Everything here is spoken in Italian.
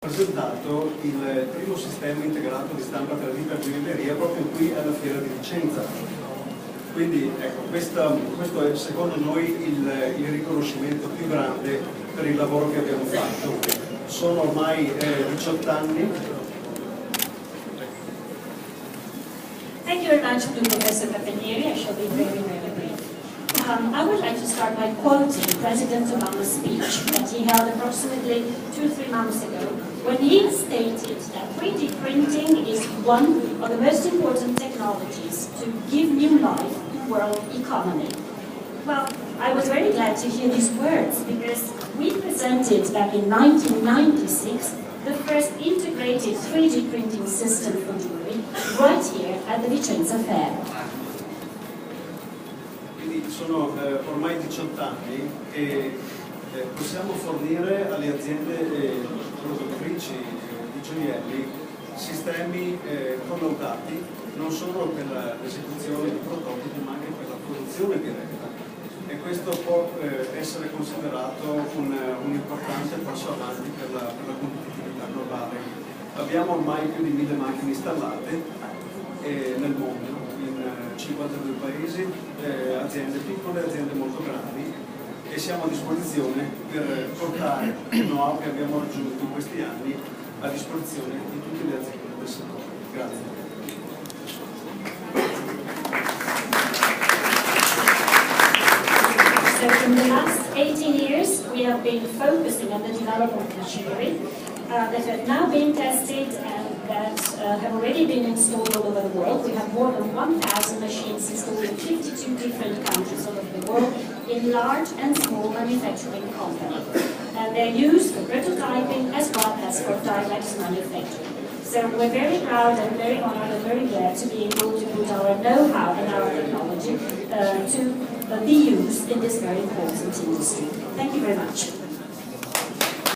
presentato il primo sistema integrato di stampa 3D per gioielleria proprio qui alla fiera di Vicenza. Quindi ecco, questo è secondo noi il riconoscimento più grande per il lavoro che abbiamo fatto. Sono ormai 18 anni. Thank you very much to Professor Capellieri. I shall be very, very brief. I would like to start by quoting President Obama's speech that he held approximately 2-3 months ago, when he stated that 3D printing is one of the most important technologies to give new life to world economy. Well, I was very glad to hear these words because we presented back in 1996 the first integrated 3D printing system for jewelry right here at the Vicenza Fair. Quindi sono ormai 18 anni e possiamo fornire alle aziende produttrici di gioielli sistemi collaudati non solo per l'esecuzione di prototipi ma anche per la produzione diretta, e questo può essere considerato un importante passo avanti per la competitività globale. Abbiamo ormai più di 1000 macchine installate nel mondo, in 52 paesi, aziende piccole, aziende molto grandi, e siamo a disposizione per portare il know-how che abbiamo raggiunto in questi anni a disposizione di tutte le aziende del settore. Grazie. So in the last 18 years, we have been focusing on the development of machinery that have now been tested and that have already been installed all over the world. We have more than 1,000 machines installed in 52 different countries all over the world in large and small manufacturing companies. And they're used for prototyping as well as for direct manufacturing. So we're very proud and very honored and very glad to be able to put our know-how and our technology to be used in this very important industry. Thank you very much.